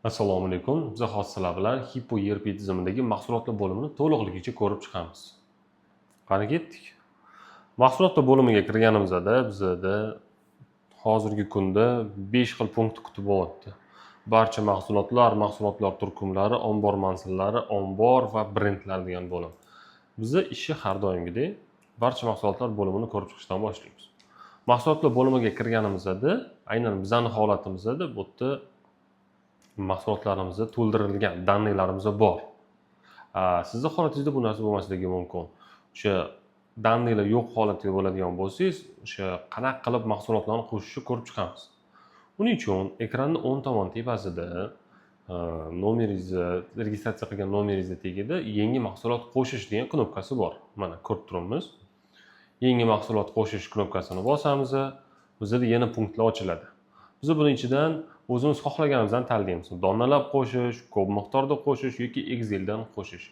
Assalomu alaykum. Biz hozir sizlar bilan Hippo ERP tizimidagi mahsulotlar bo'limini to'liqligicha ko'rib chiqamiz. Qani ketdik. Mahsulotlar bo'limiga kirganimizda bizda hozirgi kunda 5 xil punkt kutib olyapti. Barcha mahsulotlar turkumlari, ombor manzillari, ombor va brendlar degan bo'lim. Bizda ishni har doimgidek barcha mahsulotlar bo'limini ko'rib chiqishdan boshlaymiz. Mahsulotlar bo'limiga kirganimizda aynan bizning holatimizda bu yerda mahsulotlarimizda to'ldirilgan dannelarimiz bor. Sizni holatingizda bu narsa bo'lmasligi mumkin. O'sha dannelar yo'q holatda bo'ladigan bo'lsangiz, o'sha qanaqa qilib mahsulotlarni qo'shishni ko'rib chiqamiz. Buning uchun ekranning o'ng tomon tepasida nomeringizni, registratsiya qilgan nomeringizni tagida yangi mahsulot qo'shish degan knopkasi bor. Mana ko'rib turibmiz. Yangi mahsulot qo'shish knopkasini bosamiz, bizda yana punktlar ochiladi. Biz buning ichidan o'zimiz xohlaganimizdan tanlaymiz. Donalab qo'shish, ko'p miqdorda qo'shish yoki Exceldan qo'shish.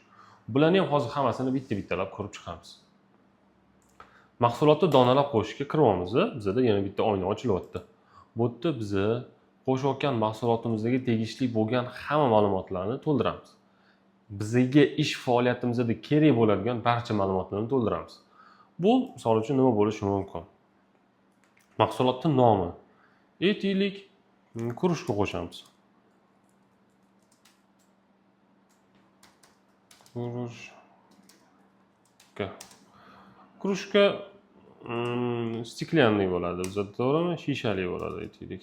Bularni ham hozir hammasini bitta-bittalab ko'rib chiqamiz. Mahsulotni donalab qo'shishga kiryapmiz. Bizda yana bitta oyna ochilyapti. Bu yerda biz qo'shayotgan mahsulotimizdagi tegishli bo'lgan hamma ma'lumotlarni to'ldiramiz. Bizga ish faoliyatimizda kerak bo'ladigan barcha ma'lumotlarni to'ldiramiz. Bu misol uchun nima bo'lishi mumkin? Mahsulotning nomi. Aytaylik, guruchka qo'shamiz. Guruchka stiklanli bo'ladi, bizda to'g'rimi? Shishali bo'ladi aytaylik.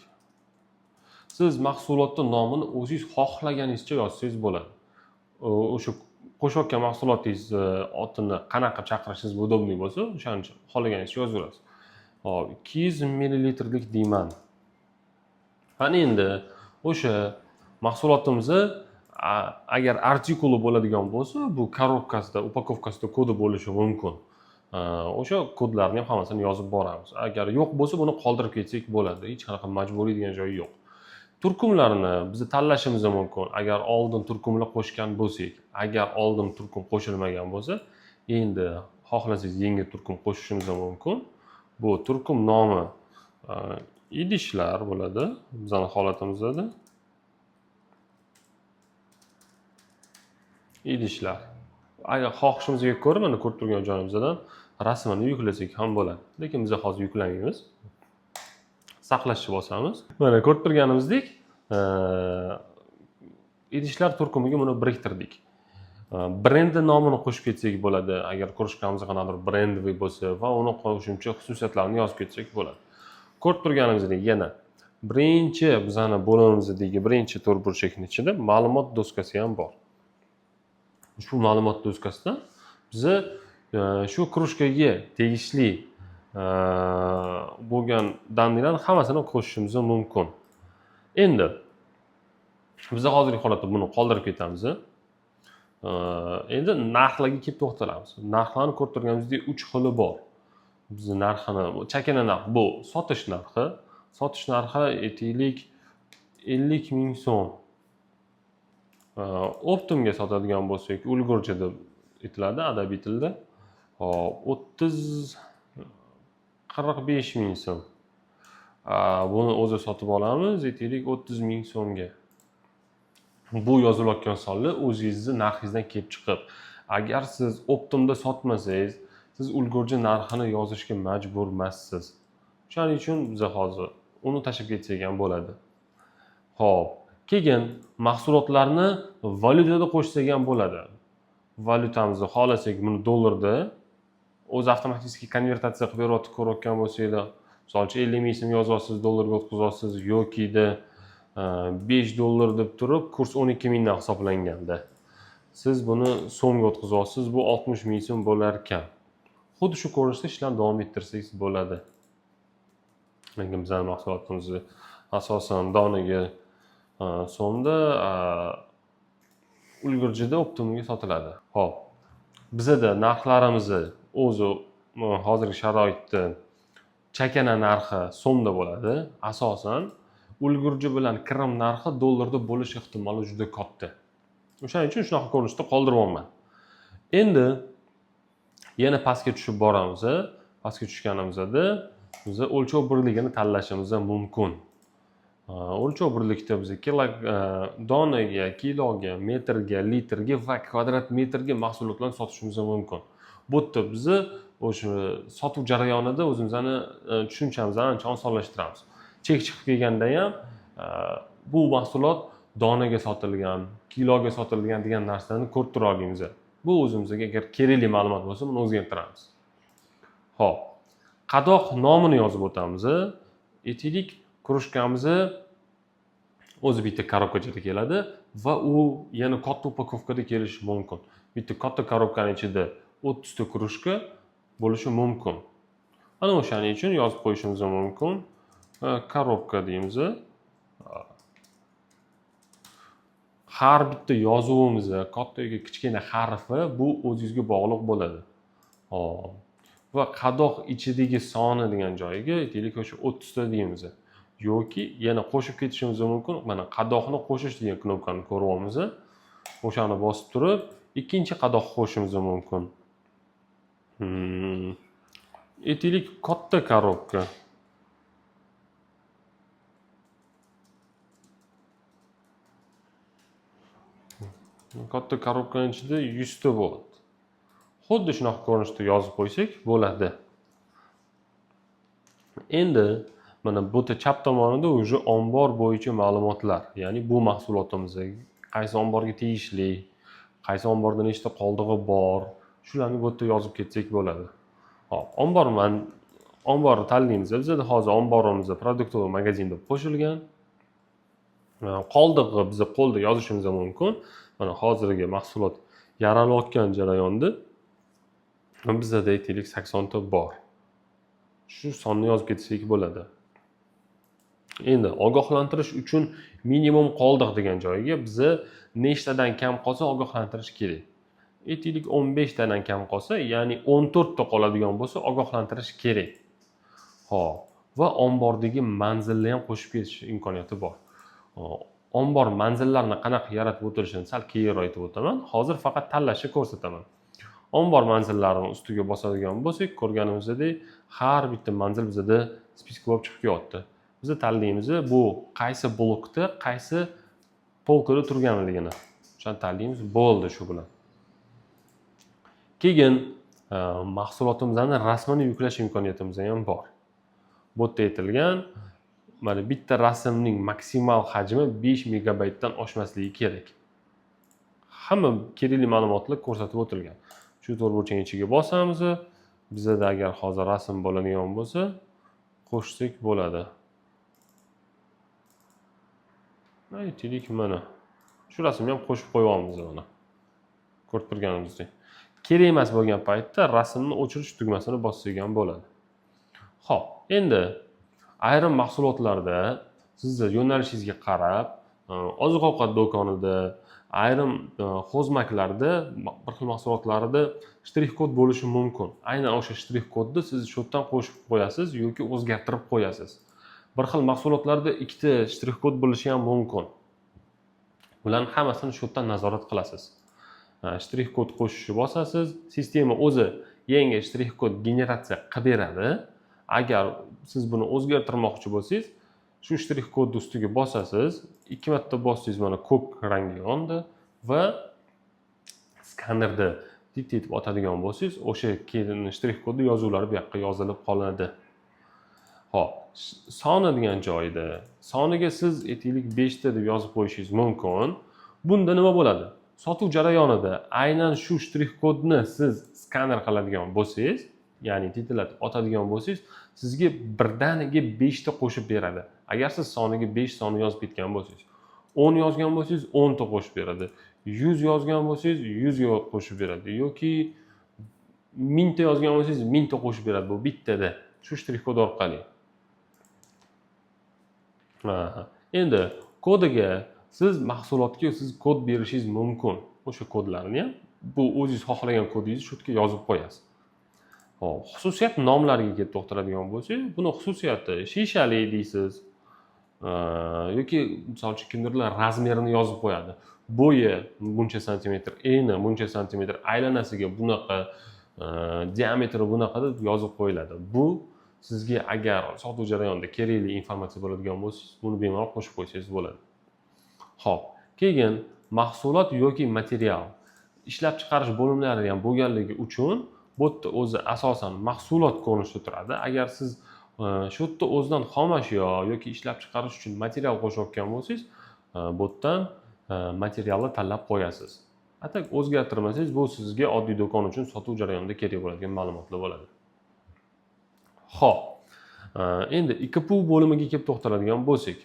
Siz mahsulotning nomini o'zingiz xohlaganingizcha yozsangiz bo'ladi. O'sha qo'shayotgan mahsulotingiz otini qanaqa chaqirishingiz udobli bo'lsa, o'shancha xohlaganingizcha yozaverasiz. Hop, 200 ml deyman. Mana endi o'sha mahsulotimizni agar artikuli bo'ladigan bo'lsa, bu korobkasida, upakovkasida kodi bo'lishi mumkin. O'sha kodlarni ham hammasini yozib boramiz. Agar yo'q bo'lsa, buni qoldirib ketsak bo'ladi. Hech qanaqa majburiy degan joyi yo'q. Turkumlarni biz tanlashimiz mumkin. Agar oldin turkumlar qo'shgan bo'lsak, agar oldin turkum qo'shilmagan bo'lsa, endi xohlasangiz yangi turkum qo'shishimiz mumkin. Bu turkum nomi idishlar bo'ladi bizning holatimizda. Idishlar. Agar xohishimizga ko'ra mana ko'rib turgan joyimizdan rasmini yuklasak ham bo'ladi. Lekin biz hozir yuklamaymiz. Saqlashni bosamiz. Mana ko'rib turganimizdek, idishlar turkumiga buni biriktirdik. Brendi nomini qo'shib ketsak bo'ladi. Agar ko'rishganimizda qanaqadir brendli bo'lsa va uni qo'shimcha xususiyatlarini yozib ketsak bo'ladi. Ko'rib turganimizdek yana birinchi bizning bo'limimizdagi birinchi to'rtburchakning ichida ma'lumot doskasi ham bor. Ushbu ma'lumot doskasida biz shu krujkaga tegishli bo'lgan dannelarni hammasini qo'shishimiz mumkin. Endi biz hozirgi holatda buni qoldirib ketamiz. Endi narxlarga kelib to'xtalamiz. Narxlarni ko'rib turganimizdek 3 xili bor. Biz narxini, chakana narx bu sotish narxi. Sotish narxi aytaylik 50 ming so'm. Optimga sotadigan bo'lsak, ulgurji deb aytiladi adabiy tilda. 45 ming so'm. Buni o'zi sotib olamiz, aytaylik 30 ming so'mga. Bu yozilayotgan sonlar o'zingizning narxingizdan kelib chiqib. Agar siz optimda sotmasangiz, siz ulgurji narxini yozishga majbur emassiz. Shuning uchun biz hozir uni tashib ketsak ham bo'ladi. Xo'p, keyin mahsulotlarni valyutada qo'shsak ham bo'ladi. Valyutamizni xohlasak, buni dollarda o'zi avtomatik konvertatsiya qilib berib ko'rayotgan bo'lsanglar, misol uchun 50 ming so'm yozyapsiz, dollarga o'tkazasiz yoki 5 dollar deb turib, kurs 12 mingdan hisoblanganda. Siz buni so'mga o'tkazasiz, bu 60 ming so'm bo'lar ekan. Xuddi shu ko'rinishda ishlarni davom ettirsangiz bo'ladi. Lekin bizning mahsulotimiz asosan donaga so'mda ulgurjida optimumga sotiladi. Xo'p. Bizda narxlarimizni o'zi hozirgi sharoitda chakana narxi so'mda bo'ladi. Asosan ulgurji bilan kirim narxi dollarda bo'lish ehtimoli juda katta. O'shaning uchun shunaqa ko'rinishda qoldiryapman. Endi yana pastga tushib boramiz. Pastga tushganimizda biz o'lchov birligini tanlashimiz mumkin. O'lchov birlikda biz donaga, kiloga, metrga, litrga va kvadrat metrga mahsulotlarni sotishimiz mumkin. Bu yerda bizni o'sha sotuv jarayonida o'zimizni tushunchamizni ancha osonlashtiramiz. Chek chiqib kelganda ham bu mahsulot donaga sotilgan, kiloga sotilgan degan narsani ko'rib tura olamiz. Bu o'zimizga agar kerakli ma'lumot bo'lsa, buni o'zgartiramiz. Xo'p, qadoq nomini yozib o'tamiz. Aytaylik, krujkamizni o'zi bitta korobkachada keladi va u yana katta upakovkada kelishi mumkin. Bitta katta korobkaning ichida 30 ta krujka bo'lishi mumkin. Ana o'shaning uchun yozib qo'yishimiz mumkin. Korobka deymiz. Har bitta yozuvimiz, katta yoki kichkina harfi bu o'zingizga bog'liq bo'ladi. Hop. Va qadoq ichidagi soni degan joyiga aytaylik o'sha 30 ta deymiz. Yoki yana qo'shib ketishimiz mumkin. Mana qadoqni qo'shish degan knopkani ko'ryapmiz. O'shani bosib turib, ikkinchi qadoq qo'shishimiz mumkin. Aytaylik katta korobka. Katta korobkaning ichida 100 ta bo'ladi. Xuddi shunaqa ko'rinishda yozib qo'ysak bo'ladi. Endi mana bu chap tomonida o'sha ombor bo'yicha ma'lumotlar, ya'ni bu mahsulotimiz qaysi omborga tegishli, qaysi omborda nechta qoldig'i bor, shularni bu yerda yozib ketsak bo'ladi. Hop, omborni tanlaymiz. Bizda hozir omborimiz produktov magazin deb qo'shilgan. Qoldig'i biz qo'lda yozishimiz mumkin. Mana hozirgi mahsulot yaralayotgan jarayonda bizda aytaylik 80 ta bor. Shu sonni yozib ketsak bo'ladi. Endi ogohlantirish uchun minimum qoldiq degan joyiga bizni nechtadan kam qolsa ogohlantirish kerak. Aytaylik 15 tadan kam qolsa, ya'ni 14 ta qoladigan bo'lsa ogohlantirish kerak. Xo'p, va ombordagi manzilni ham qo'shib ketish imkoniyati bor. Ombor manzillarni qanaqa yaratib o'tirishini sal keyinroq aytib o'taman. Hozir faqat tanlashni ko'rsataman. Ombor manzillarini ustiga bosadigan bo'lsak, ko'rganimizdek, har bitta manzil bizda spiska bo'lib chiqib kelyapti. Biz tanlaymiz, bu qaysi blokda, qaysi polkada turganligini. O'shani tanlaymiz, bo'ldi shu bilan. Keyin mahsulotimizni rasmini yuklash imkoniyatimiz ham bor. Bu yerda aytilgan, mana bitta rasmning maksimal hajmi 5 megabaytdan oshmasligi kerak. Hamma kerakli ma'lumotlar ko'rsatib o'tilgan. Shu to'rtburchak ichiga bosamiz. Bizda agar hozir rasm bo'ladigan bo'lsa, qo'shsak bo'ladi. Aytaylik mana. Shu rasmni ham qo'shib qo'yamiz mana. Ko'rib turganimizdek. Kerak emas bo'lgan paytda rasmni o'chirish tugmasini bossak ham bo'ladi. Xo'p, endi ayrim mahsulotlarda sizni yo'nalishingizga qarab, oziq-ovqat do'konida, ayrim xozmaklarda bir xil mahsulotlarda shtrix kod bo'lishi mumkin. Aynan o'sha shtrix kodni siz shu yerdan qo'shib qo'yasiz yoki o'zgartirib qo'yasiz. Bir xil mahsulotlarda ikkita shtrix kod bo'lishi ham mumkin. Bularning hammasini shu yerdan nazorat qilasiz. Shtrix kod qo'shishni bosasiz, sistema o'zi yangi shtrix kod generatsiya qilib beradi. Agar siz buni o'zgartirmoqchi bo'lsangiz, shu shtrix kodni ustiga bosasiz, 2 marta bossangiz mana ko'k rangi yondi va skanerda diktatib otadigan bo'lsangiz, o'sha keyin shtrix kodni yozuvlari bu yoqqa yozilib qoladi. Xo'p, soni degan joyda, soniga siz aytaylik 5 ta deb yozib qo'yishingiz mumkin. Bunda nima bo'ladi? Sotuv jarayonida aynan shu shtrix kodni siz skaner qiladigan bo'lsangiz, ya'ni titillatib otadigan bo'lsangiz, sizga birdaniga 5 ta qo'shib beradi. Agar siz soniga 5 soni yozib ketgan bo'lsangiz, 10 yozgan bo'lsangiz 10 ta qo'shib beradi. 100 yozgan bo'lsangiz 100 qo'shib beradi yoki 1000 ta yozgan bo'lsangiz 1000 ta qo'shib beradi. Bu bittada shu shtrix kod orqali. Endi kodiga siz mahsulotga siz kod berishingiz mumkin. O'sha kodlarni ham bu o'zingiz xohlagan kodingizni shu yerga yozib qo'yasiz. Hop, xususiyat nomlariga kelib to'xtaladigan bo'lsak, buni xususiyati shishali deysiz. Yoki misol uchun kimdirlar razmerini yozib qo'yadi. Bo'yi buncha santimetr, eni buncha santimetr, aylanasiga bunaqa, diametri bunaqa deb yozib qo'yiladi. Bu sizga agar sotuv jarayonida kerakli informatsiya bo'ladigan bo'lsangiz, buni bemalol qo'shib qo'ysangiz bo'ladi. Xo'p, keyin mahsulot yoki material ishlab chiqarish bo'limlari ham bo'lganligi uchun bu yerda o'zi asosan mahsulot ko'rinishida turadi. Agar siz shu yerda o'zidan xom ashyo yoki ishlab chiqarish uchun material qo'shayotgan bo'lsangiz, bu yerdan materialni tanlab qo'yasiz. Atak o'zgartirmasangiz, bu sizga oddiy do'kon uchun sotuv jarayonida kerak bo'ladigan ma'lumotlar bo'ladi. Xo'p, endi IKP bo'limiga kelib to'xtaladigan bo'lsak,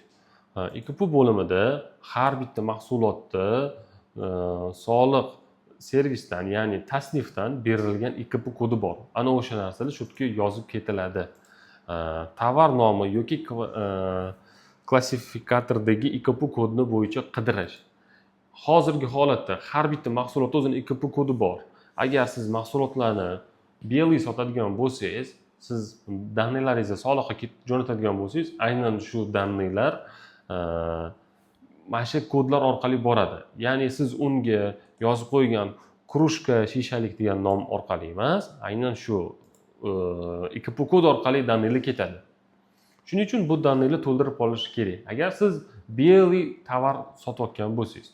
IKP bo'limida har bitta mahsulotda soliq servisdan, ya'ni tasnifdan berilgan IKP kodi bor. Ana o'sha narsalar shu yerga yozib ketiladi. Tovar nomi yoki klassifikatordagi IKP kodini bo'yicha qidirish. Hozirgi holatda har bitta mahsulotda o'zining IKP kodi bor. Agar siz mahsulotlarni beli sotadigan bo'lsangiz, siz daniylaringizni soliqqa jo'natadigan bo'lsangiz, aynan shu daniylar mana shu kodlar orqali boradi. Ya'ni siz unga yozib qo'ygan krushka shishalik degan nom orqali emas, aynan shu IKP kod orqali daniylar ketadi. Shuning uchun bu daniylar to'ldirib qolishi kerak. Agar siz beli tovar sotayotgan bo'lsangiz,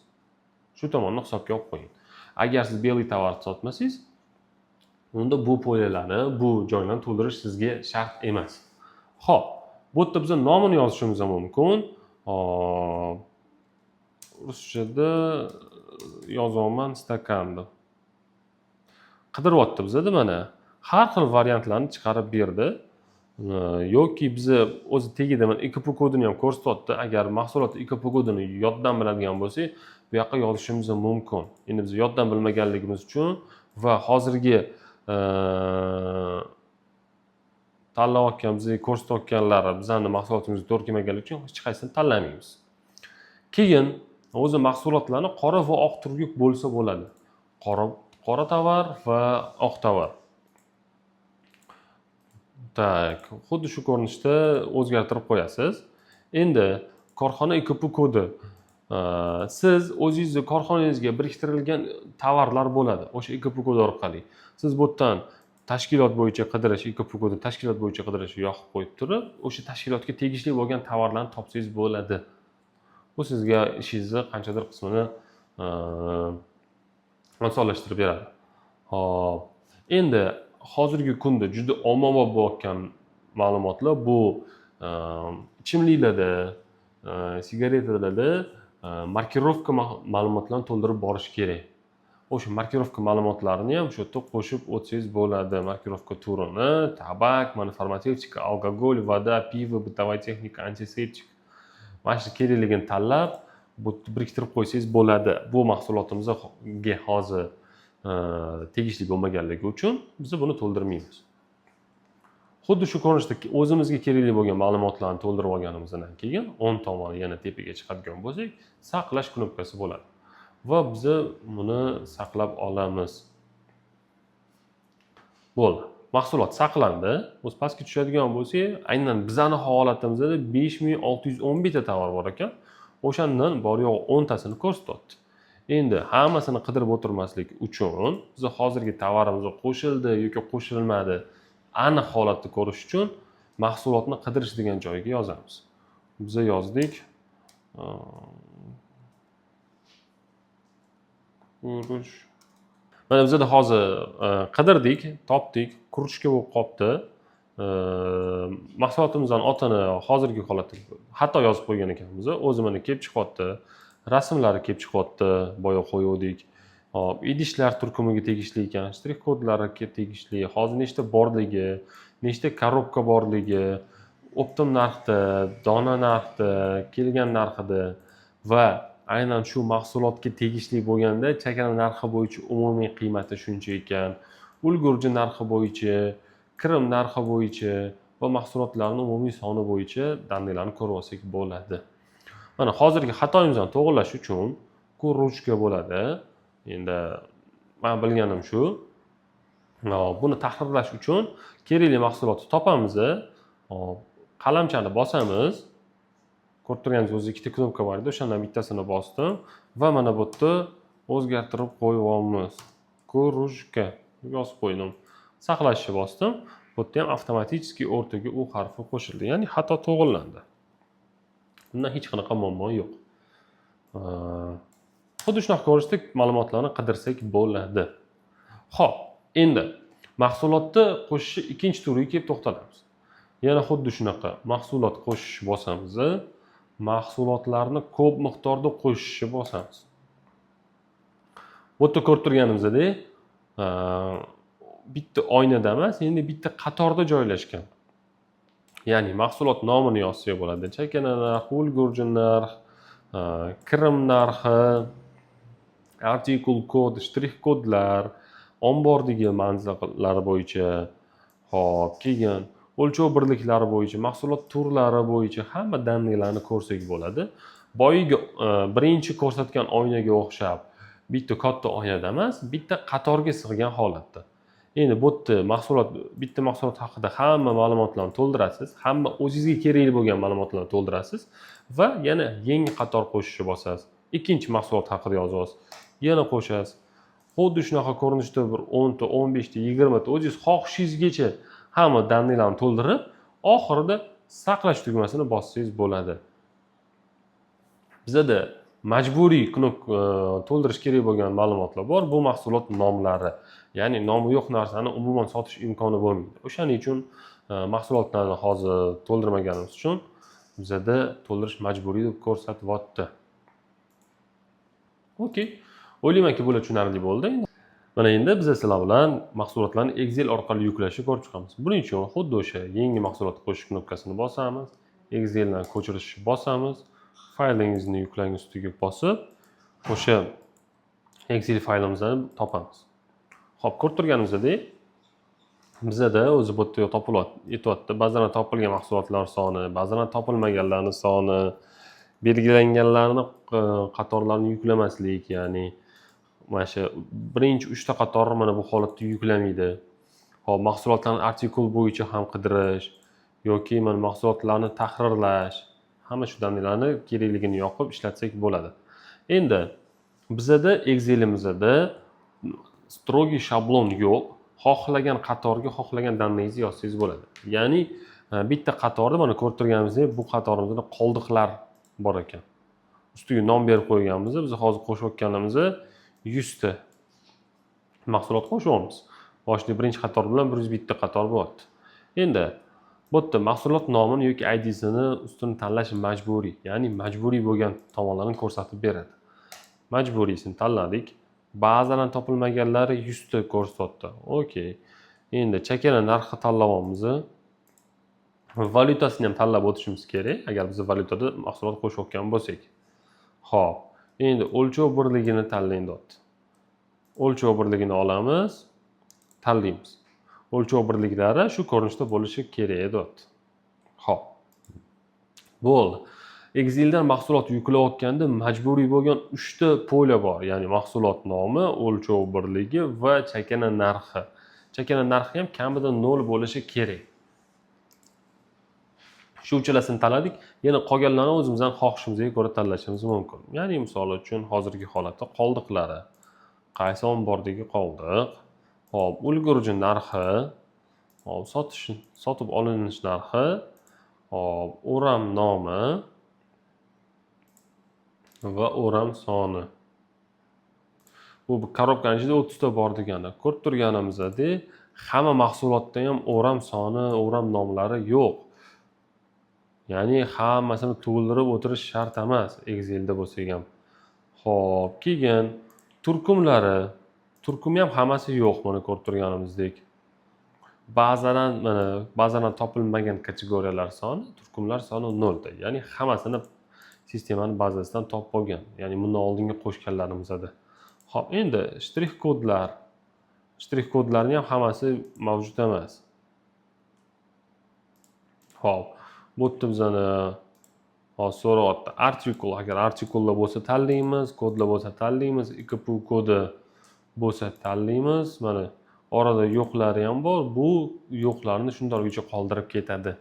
shu tomonni hisobga olib qo'ying. Agar siz beli tovar sotmasangiz, unda bu polyalarni, bu joylarni to'ldirish sizga shart emas. Xo'p, bu yerda biz nomini yozishimiz ham mumkin. Ruschada yozaman stakanni. Qidiryapti bizda mana har xil variantlarni chiqarib berdi. Yoki bizni o'zi tegida mana IKP kodini ham ko'rsatyapti. Agar mahsulot IKP kodini yoddan biladigan bo'lsak, bu yoqqa yozishimiz mumkin. Endi biz yoddan bilmaganligimiz uchun va hozirgi tanlayotgan, bizga ko'rsatayotganlari bizning mahsulotimizga to'g'ri kelmaganligi uchun hech qaysini tanlamaymiz. Keyin o'zi mahsulotlarni qora va oq turga bo'lsa bo'ladi. Qora tovar va oq tovar. Tak, xuddi shu ko'rinishda o'zgartirib qo'yasiz. Endi korxona IKP kodi. Siz o'zingizning korxonangizga biriktirilgan tovarlar bo'ladi. O'sha IKP kodi orqali. Siz bu yerdan tashkilot bo'yicha qidirish, IKP kodi tashkilot bo'yicha qidirishni yoqib qo'yib turib, o'sha tashkilotga tegishli bo'lgan tovarlarni topsangiz bo'ladi. Bu sizga ishingizni qanchadir qismini osonlashtirib beradi. Hop. Endi hozirgi kunda juda ommabop bo'layotgan ma'lumotlar bu ichimliklarda, sigaretalarda markirovka ma'lumotlarni to'ldirib borish kerak. O'sha markirovka ma'lumotlarini ham shu yerda qo'shib o'tsangiz bo'ladi. Markirovka turini, tabak, farmatsevtika, alkogol, voda, pivo, bытовая texnika, antiseptik. Mana shu kerakligini tanlab, biriktirib qo'ysangiz bo'ladi. Bu mahsulotimizga hozir tegishli bo'lmaganligi uchun biz buni to'ldirmaymiz. Xuddi shu ko'rinishda o'zimizga kerakli bo'lgan ma'lumotlarni to'ldirib olganimizdan keyin o'ng tomoni yana tepaga chiqadigan bo'lsak, saqlash knopkasi bo'ladi. Va biz buni saqlab olamiz. Bo'ldi. Mahsulot saqlandi. O'z pastga tushadigan bo'lsak, aynan bizning holatimizda 5611 ta tovar bor ekan. O'shandan bor yo'q 10 tasini ko'rsatyapti. Endi hammasini qidirib o'tirmaslik uchun biz hozirgi tovarimizga qo'shildi yoki qo'shilmadi aniq holatni ko'rish uchun mahsulotni qidirish degan joyga yozamiz. Biz yozdik. Mana bizda hozir qidirdik, topdik, kruchka bo'lib qolibdi. Mahsulotimizning otini hozirgi holatda hatto yozib qo'ygan ekanmiz. O'zi mana kelib chiqyapti. Rasmlari kelib chiqyapti, boya qo'ydik. Hop, idishlar turkumiga tegishli ekan, shtrix kodlariga tegishli, hozir nechta borligi, nechta korobka borligi, optim narxda, dona narxda, kelgan narxida va aynan shu mahsulotga tegishli bo'lganda chakana narxi bo'yicha umumiy qiymati shuncha ekan, ulgurji narxi bo'yicha, kirim narxi bo'yicha va mahsulotlarning umumiy soni bo'yicha daniylarni ko'rib olsak bo'ladi. Mana hozirgi xatoyimizni to'g'rilash uchun ruchka bo'ladi. Endi men bilganim shu. Buni tahrirlash uchun kerakli mahsulotni topamiz. Qalamchani bosamiz. Ko'rib turganingiz o'zi ikkita knopka bor edi, o'shandan bittasini bosdim va mana bu yerda o'zgartirib qo'yamiz. Ruchka yozib qo'ydim. Saqlashni bosdim. Bu yerda ham avtomatik o'rtaga u harfi qo'shildi. Ya'ni xato to'g'rilandi. Bundan hech qanaqa muammo yo'q. Xuddi shunaqa ko'rinishda ma'lumotlarni qidirsak bo'ladi. Xo'p, endi mahsulotni qo'shish ikkinchi turiga kelib to'xtalamiz. Yana xuddi shunaqa mahsulot qo'shish bosamiz, mahsulotlarni ko'p miqdorda qo'shishni bosamiz. Bu yerda ko'rib turganimizdek, bitta oynada emas, endi bitta qatorda joylashgan. Ya'ni mahsulot nomini yozsak bo'ladi. Chakana narx, ulgurji narx, kirim narxi, artikul kod, shtrix kodlar, ombordagi manzillar bo'yicha, hop, keyin o'lchov birliklari bo'yicha, mahsulot turlari bo'yicha hamma danliklarni ko'rsak bo'ladi. Boyagi birinchi ko'rsatgan oynaga o'xshab bitta katta oynada emas, bitta qatorga sig'gan holatda. Endi bu yerda bitta mahsulot haqida hamma ma'lumotlarni to'ldirasiz, hamma o'zingizga kerakli bo'lgan ma'lumotlarni to'ldirasiz va yana yangi qator qo'shishni bosasiz. Ikkinchi mahsulot haqida yozasiz, yana qo'shasiz. Xuddi shunaqa ko'rinishda bir 10 ta, 15 ta, 20 ta o'zingiz xohishingizgacha hamma danliklarni to'ldirib, oxirida saqlash tugmasini bossangiz bo'ladi. Bizda majburiy to'ldirish kerak bo'lgan ma'lumotlar bor. Bu mahsulot nomlari. Ya'ni nomi yo'q narsani umuman sotish imkoni bo'lmaydi. O'shaning uchun mahsulotlarni hozir to'ldirmaganimiz uchun bizda to'ldirish majburiy deb ko'rsatyapti. Okey. O'ylaymanki, bular tushunarli bo'ldi. Mana endi biz sizlar bilan mahsulotlarni Excel orqali yuklashni ko'rib chiqamiz. Buning uchun xuddi o'sha yangi mahsulot qo'shish knopkasini bosamiz, Exceldan ko'chirishni bosamiz, faylingizni yuklang ustiga bosib, o'sha Excel faylimizni topamiz. Xo'p, ko'rib turganimizdek, bizda o'zi bu yerda topilyapti. Ba'zan topilgan mahsulotlar soni, ba'zan topilmaganlarning soni, belgilanganlarni qatorlarni yuklamaslik, ya'ni mana shu birinchi 3 ta qatorni mana bu holatda yuklamaydi. Hop, mahsulotlarni artikul bo'yicha ham qidirish yoki mana mahsulotlarni tahrirlash, hamma shu damlarni kerakligini yoqib ishlatsak bo'ladi. Endi bizda Excelimizda strogiy shablon yo'q. Xohlagan qatorga xohlagan danligingizni yozsangiz bo'ladi. Ya'ni bitta qatorda mana ko'rib turganimizdek, bu qatorimizda qoldiqlar bor ekan. Ustiga nom berib qo'yganmiz. Biz hozir qo'shib o'tganimiz 100 ta mahsulot qo'shyapmiz. Boshida birinchi qator bilan 101 ta qator bo'lyapti. Endi bu yerda mahsulot nomini yoki ID'sini ustini tanlash majburiy. Ya'ni majburiy bo'lgan tomonlarni ko'rsatib beradi. Majburiysini tanladik. Ba'zan topilmaganlari 100 ta ko'rsatyapti. Okey. Endi chakana narxi tanlayapmiz. Valyutasini ham tanlab o'tishimiz kerak, agar biz valyutada mahsulot qo'shayotgan bo'lsak. Xo'p, endi o'lchov birligini tanlang deyapti. O'lchov birligini olamiz, tanlaymiz. O'lchov birliklari shu ko'rinishda bo'lishi kerak deyapti. Xo'p. Bo'ldi. Exceldan mahsulot yuklayotganda majburiy bo'lgan 3 ta polya bor. Ya'ni mahsulot nomi, o'lchov birligi va chakana narxi. Chakana narxi ham kamida 0 bo'lishi kerak. Shu uchalasini tanladik. Yana qolganlarni o'zimizdan xohishimizga ko'ra tanlashimiz mumkin. Ya'ni misol uchun hozirgi holatda qoldiqlari. Qaysi ombordagi qoldiq? Hop, ulgurji narxi, hop, sotib olinish narxi, hop, o'ram nomi va o'ram soni. Bu korobkaning ichida 30 ta bor degani. Ko'rib turganimizdek, hamma mahsulotda ham o'ram soni, o'ram nomlari yo'q. Ya'ni hammasini to'ldirib o'tirish shart emas Excelda bo'lsa ham. Xo'p, keyin turkumi ham hammasi yo'q, mana ko'rib turganimizdek. Ba'zan topilmagan kategoriyalar soni, turkumlar soni 0 ta. Ya'ni hammasini sistemaning bazasidan topib olgan. Ya'ni bundan oldingi qo'shganlarimizda. Xo'p, endi shtrix kodlarning ham hammasi mavjud emas. Xo'p, bu yerda bizani so'rayapti. Artikul, agar artikullar bo'lsa tanlaymiz, kodlar bo'lsa tanlaymiz, IKPU kodi bo'lsa tanlaymiz. Mana orada yo'qlari ham bor. Bu yo'qlarni shundaygacha qoldirib ketadi.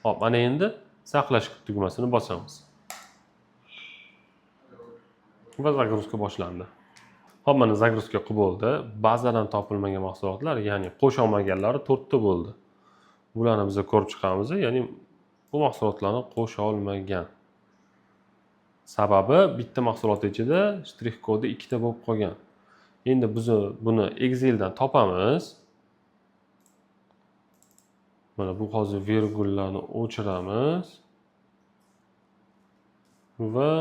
Xo'p, mana endi saqlash tugmasini bosamiz. Va zagruzka boshlandi. Xo'p, mana zagruzka qilib bo'ldi. Ba'zan topilmagan mahsulotlar, ya'ni qo'sha olmaganlari 4 ta bo'ldi. bularni biz ko'rib chiqamiz. Ya'ni bu mahsulotlarni qo'sha olmagan. Sababi bitta mahsulot ichida shtrix kodi ikkita bo'lib qolgan. Endi biz buni Exceldan topamiz. Mana bu hozir virgullarni o'chiramiz va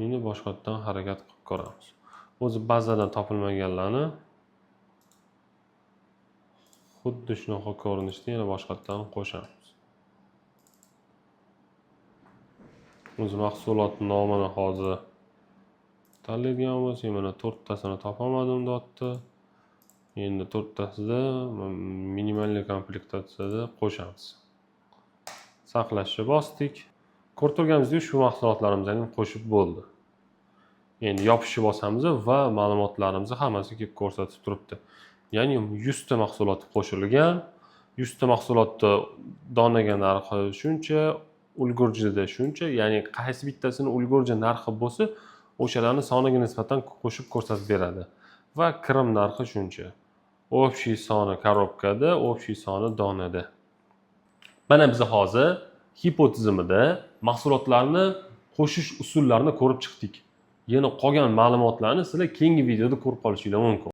endi boshqatdan harakat qilib ko'ramiz. O'zi bazadan topilmaganlarni xuddi shunaqa ko'rinishda yana boshqatdan qo'shamiz. O'zi mahsulot nomini hozir tanlaydigan bo'lsak, mana 4 tasini topolmadim dotni. Endi 4 tasida minimalniy komplektatsiyada qo'shamiz. Saqlashga bosdik. Ko'rib turganimizdek, shu mahsulotlarimizni qo'shib bo'ldi. Endi yopishni bosamiz va ma'lumotlarimizni hammasi kelib ko'rsatib turibdi. Ya'ni 100 ta mahsulot qo'shilgan, 100 ta mahsulotda donaga narxi shuncha, ulgurjida shuncha, ya'ni qaysi bittasini ulgurji narxi bo'lsa, o'shalarni soniga nisbatan qo'shib ko'rsatib beradi. Va kirim narxi shuncha. Общий soni korobkada, общий soni donada. Mana biz hozir hipotezimizda mahsulotlarni qo'shish usullarini ko'rib chiqdik. Yana qolgan ma'lumotlarni sizlar keyingi videoda ko'rib qolishingiz mumkin.